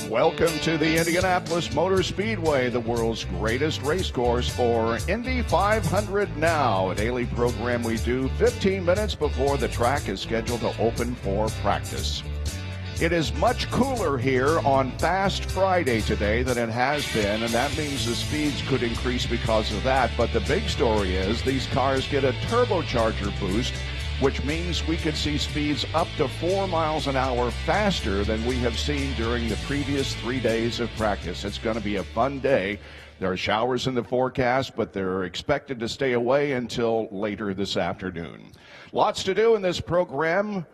Welcome to the Indianapolis Motor Speedway, the world's greatest race course for Indy 500 now. A daily program we do 15 minutes before the track is scheduled to open for practice. It is much cooler here on Fast Friday today than it has been, and that means the speeds could increase because of that. But the big story is these cars get a turbocharger boost, which means we could see speeds up to 4 miles an hour faster than we have seen during the previous 3 days of practice. It's going to be a fun day. There are showers in the forecast, but they're expected to stay away until later this afternoon. Lots to do in this program.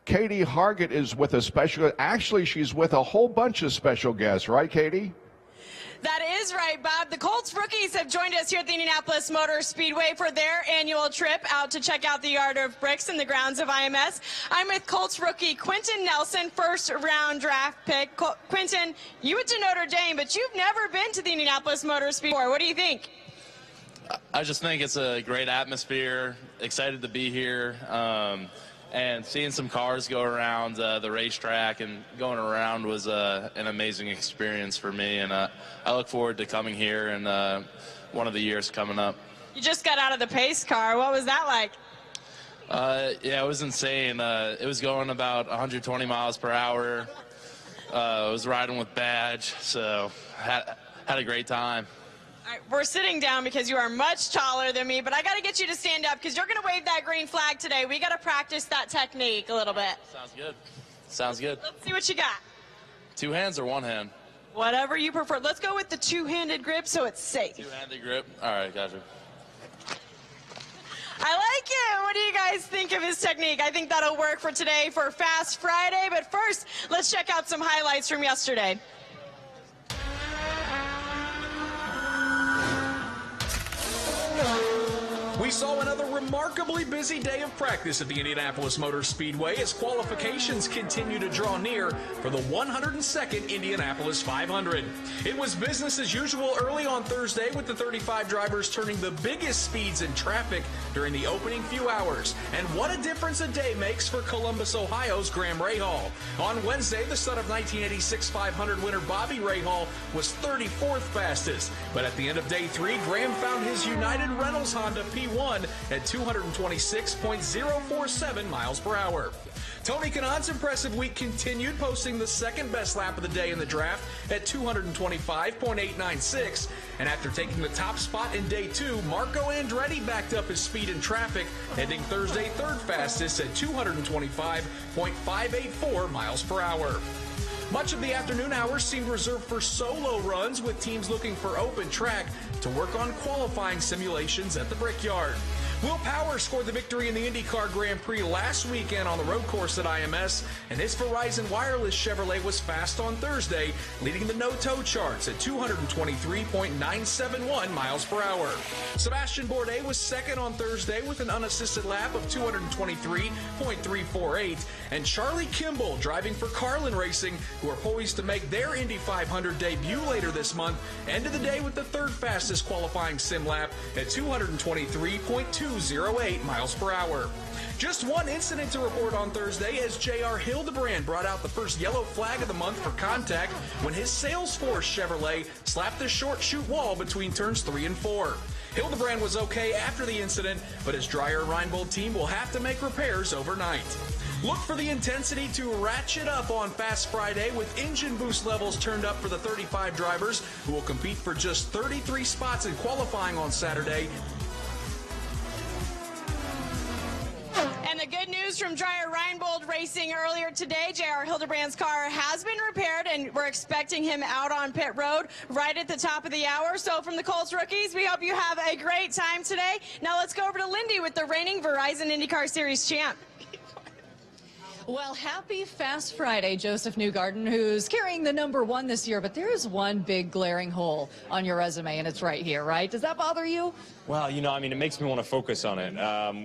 Katie Hargitt is with a special, actually she's with a whole bunch of special guests, right, Katie? That is right, Bob. The Colts Rookies have joined us here at the Indianapolis Motor Speedway for their annual trip out to check out the Yard of Bricks and the grounds of IMS. I'm with Colts rookie Quentin Nelson, first-round draft pick. Quentin, you went to Notre Dame, but you've never been to the Indianapolis Motor Speedway. What do you think? I just think it's a great atmosphere. Excited to be here. And seeing some cars go around the racetrack and going around was an amazing experience for me. And I look forward to coming here and one of the years coming up. You just got out of the pace car. What was that like? Yeah, it was insane. It was going about 120 miles per hour. I was riding with badge, so had a great time. All right, we're sitting down because you are much taller than me, but I got to get you to stand up because you're going to wave that green flag today. We got to practice that technique a little bit. Sounds good. Sounds good. Let's see what you got. 2 hands or 1 hand? Whatever you prefer. Let's go with the two-handed grip so it's safe. Two-handed grip. All right, gotcha. I like it. What do you guys think of his technique? I think that'll work for today for Fast Friday. But first, let's check out some highlights from yesterday. We saw another remarkably busy day of practice at the Indianapolis Motor Speedway as qualifications continue to draw near for the 102nd Indianapolis 500. It was business as usual early on Thursday with the 35 drivers turning the biggest speeds in traffic during the opening few hours. And what a difference a day makes for Columbus, Ohio's Graham Rahal. On Wednesday, the son of 1986 500 winner Bobby Rahal was 34th fastest. But at the end of day 3, Graham found his United Rentals Honda P1 at 226.047 miles per hour. Tony Kanaan's impressive week continued, posting the second best lap of the day in the draft at 225.896. And after taking the top spot in day 2, Marco Andretti backed up his speed in traffic, ending Thursday third fastest at 225.584 miles per hour. Much of the afternoon hours seemed reserved for solo runs, with teams looking for open track to work on qualifying simulations at the Brickyard. Will Power scored the victory in the IndyCar Grand Prix last weekend on the road course at IMS, and his Verizon Wireless Chevrolet was fast on Thursday, leading the no-tow charts at 223.971 miles per hour. Sebastian Bourdais was second on Thursday with an unassisted lap of 223.348, and Charlie Kimball, driving for Carlin Racing, who are poised to make their Indy 500 debut later this month, ended the day with the third fastest qualifying sim lap at 223.208 miles per hour. Just one incident to report on Thursday as J.R. Hildebrand brought out the first yellow flag of the month for contact when his Salesforce Chevrolet slapped the short chute wall between turns 3 and 4. Hildebrand was okay after the incident, but his Dreyer-Reinbold team will have to make repairs overnight. Look for the intensity to ratchet up on Fast Friday with engine boost levels turned up for the 35 drivers who will compete for just 33 spots in qualifying on Saturday. And the good news from Dreyer-Reinbold Racing earlier today, J.R. Hildebrand's car has been repaired, and we're expecting him out on pit road right at the top of the hour. So from the Colts Rookies, we hope you have a great time today. Now let's go over to Lindy with the reigning Verizon IndyCar Series champ. Well, happy Fast Friday, Josef Newgarden, who's carrying the #1 this year, but there is one big glaring hole on your resume, and it's right here, right? Does that bother you? Well, you know, I mean, it makes me want to focus on it.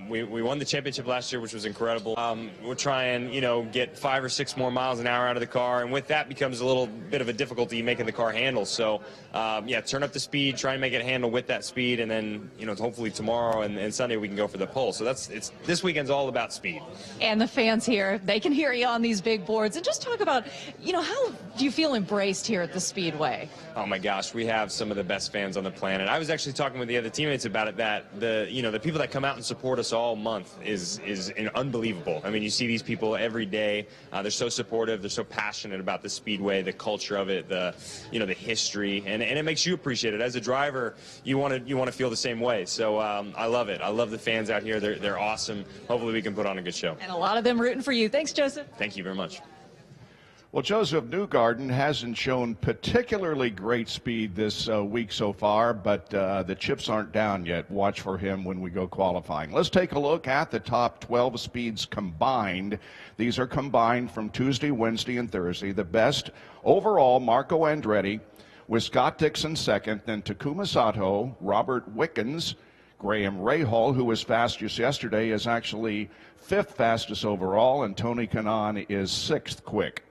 We won the championship last year, which was incredible. We're trying, you know, get 5 or 6 more miles an hour out of the car, and with that becomes a little bit of a difficulty making the car handle. So, yeah, turn up the speed, try and make it handle with that speed, and then, you know, hopefully tomorrow and Sunday we can go for the pole. So this weekend's all about speed. And the fans here, They can hear you on these big boards. And just talk about, how do you feel embraced here at the Speedway? Oh my gosh, we have some of the best fans on the planet. I was actually talking with the other teammates about it, that the people that come out and support us all month is unbelievable. I mean, you see these people every day. They're so supportive. They're so passionate about the Speedway, the culture of it, the history, and it makes you appreciate it. As a driver, you want to feel the same way. So I love it. I love the fans out here. They're awesome. Hopefully we can put on a good show. And a lot of them rooting for you. Thanks, Joseph. Thank you very much. Well, Josef Newgarden hasn't shown particularly great speed this week so far, but the chips aren't down yet. Watch for him when we go qualifying. Let's take a look at the top 12 speeds combined. These are combined from Tuesday, Wednesday, and Thursday. The best overall, Marco Andretti, with Scott Dixon second, then Takuma Sato, Robert Wickens, Graham Rahal, who was fastest yesterday, is actually fifth fastest overall, and Tony Kanaan is sixth quick.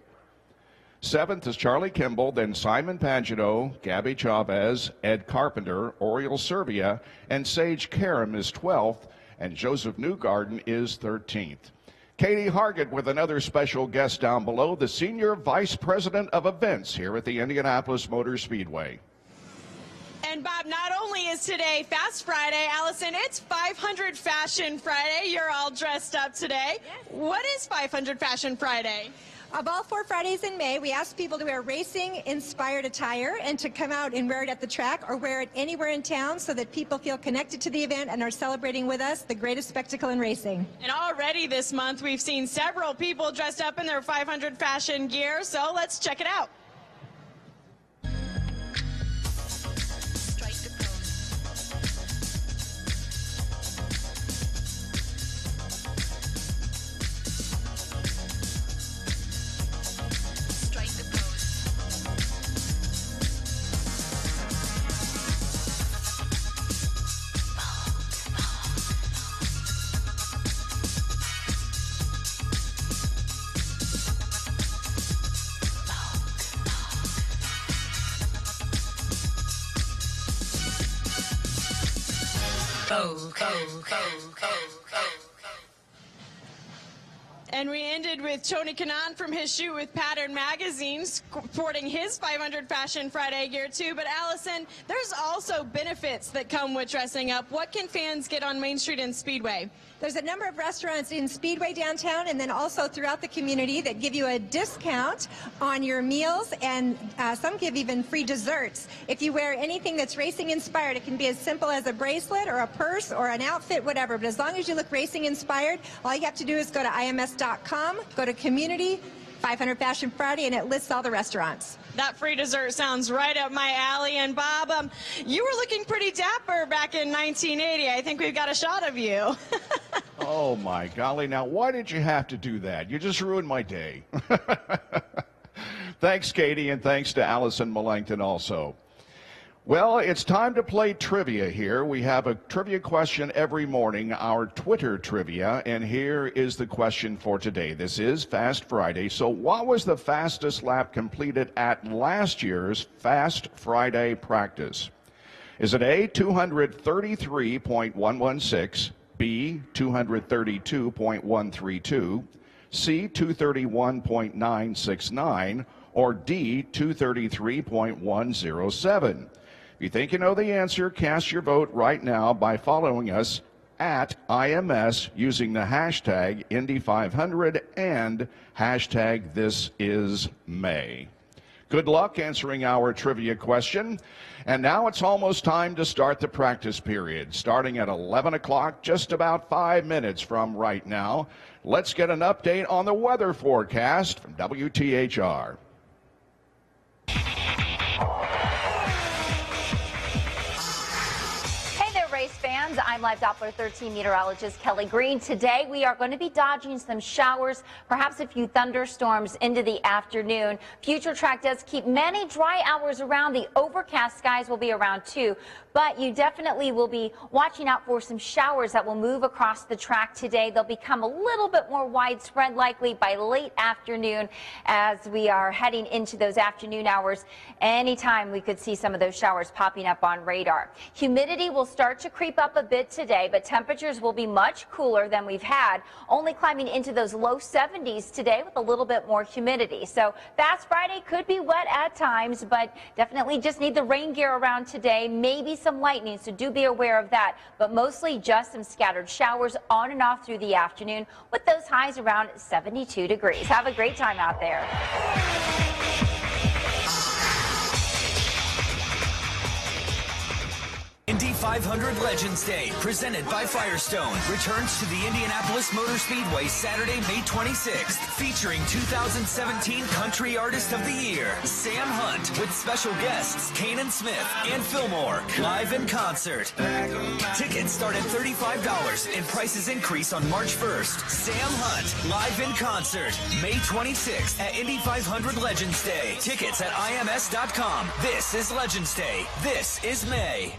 Seventh is Charlie Kimball, then Simon Pagenaud, Gabby Chavez, Ed Carpenter, Oriol Servia, and Sage Karam is 12th, and Josef Newgarden is 13th. Katie Hargitt with another special guest down below, the Senior Vice President of Events here at the Indianapolis Motor Speedway. And Bob, not only is today Fast Friday, Allison, it's 500 Fashion Friday. You're all dressed up today. Yes. What is 500 Fashion Friday? Of all 4 Fridays in May, we ask people to wear racing-inspired attire and to come out and wear it at the track or wear it anywhere in town so that people feel connected to the event and are celebrating with us the greatest spectacle in racing. And already this month, we've seen several people dressed up in their 500 Fashion gear, so let's check it out. And we ended with Tony Kanaan from his shoot with Pattern Magazine, sporting his 500 Fashion Friday gear too. But Allison, there's also benefits that come with dressing up. What can fans get on Main Street and Speedway? There's a number of restaurants in Speedway downtown and then also throughout the community that give you a discount on your meals, and some give even free desserts. If you wear anything that's racing inspired, it can be as simple as a bracelet or a purse or an outfit, whatever. But as long as you look racing inspired, all you have to do is go to ims.com, go to community, 500 Fashion Friday, and it lists all the restaurants. That free dessert sounds right up my alley. And Bob, you were looking pretty dapper back in 1980. I think we've got a shot of you. Oh, my golly. Now, why did you have to do that? You just ruined my day. Thanks, Katie, and thanks to Allison Millington also. Well, it's time to play trivia here. We have a trivia question every morning, our Twitter trivia, and here is the question for today. This is Fast Friday. So what was the fastest lap completed at last year's Fast Friday practice? Is it A, 233.116, B, 232.132, C, 231.969, or D, 233.107? If you think you know the answer, cast your vote right now by following us at IMS using the hashtag Indy500 and hashtag ThisIsMay. Good luck answering our trivia question. And now it's almost time to start the practice period, starting at 11 o'clock, just about 5 minutes from right now. Let's get an update on the weather forecast from WTHR. Fans, I'm Live Doppler 13 meteorologist Kelly Green. Today we are going to be dodging some showers, perhaps a few thunderstorms into the afternoon. Future track does keep many dry hours around. The overcast skies will be around too, but you definitely will be watching out for some showers that will move across the track today. They'll become a little bit more widespread likely by late afternoon as we are heading into those afternoon hours. Anytime we could see some of those showers popping up on radar. Humidity will start to creep up a bit today, but temperatures will be much cooler than we've had, only climbing into those low 70s today with a little bit more humidity. So Fast Friday could be wet at times, but definitely just need the rain gear around today. Maybe some lightning, so do be aware of that, but mostly just some scattered showers on and off through the afternoon with those highs around 72 degrees. Have a great time out there. Indy 500 Legends Day, presented by Firestone, returns to the Indianapolis Motor Speedway Saturday, May 26th, featuring 2017 Country Artist of the Year, Sam Hunt, with special guests Kanan Smith and Fillmore, live in concert. Tickets start at $35 and prices increase on March 1st. Sam Hunt, live in concert, May 26th at Indy 500 Legends Day. Tickets at IMS.com. This is Legends Day. This is May.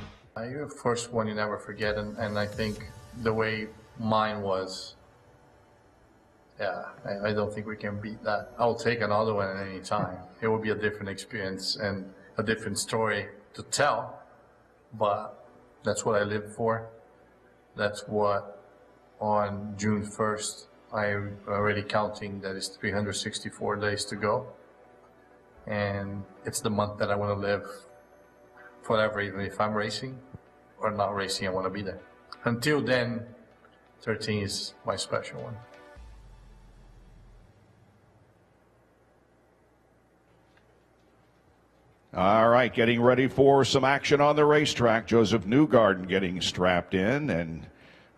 Your first one you never forget, and I think the way mine was, yeah, I don't think we can beat that. I'll take another one at any time. It will be a different experience and a different story to tell, but that's what I live for. That's what on June 1st, I'm already counting that it's 364 days to go, and it's the month that I want to live forever, even if I'm racing or not racing, I want to be there. Until then, 13 is my special one. All right, getting ready for some action on the racetrack. Josef Newgarden getting strapped in, and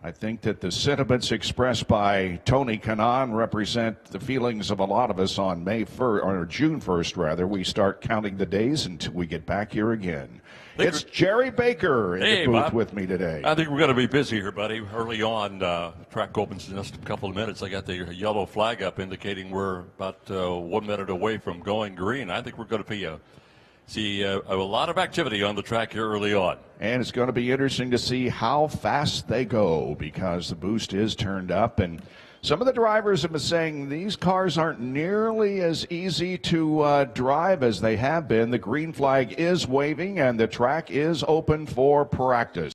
I think that the sentiments expressed by Tony Kanaan represent the feelings of a lot of us on May 1st, or June 1st, rather. We start counting the days until we get back here again. It's Jerry Baker in the booth Bob. With me today. I think we're going to be busy here, buddy. Early on, the track opens in just a couple of minutes. I got the yellow flag up indicating we're about 1 minute away from going green. I think we're going to see a lot of activity on the track here early on. And it's going to be interesting to see how fast they go, because the boost is turned up, and some of the drivers have been saying these cars aren't nearly as easy to drive as they have been. The green flag is waving and the track is open for practice.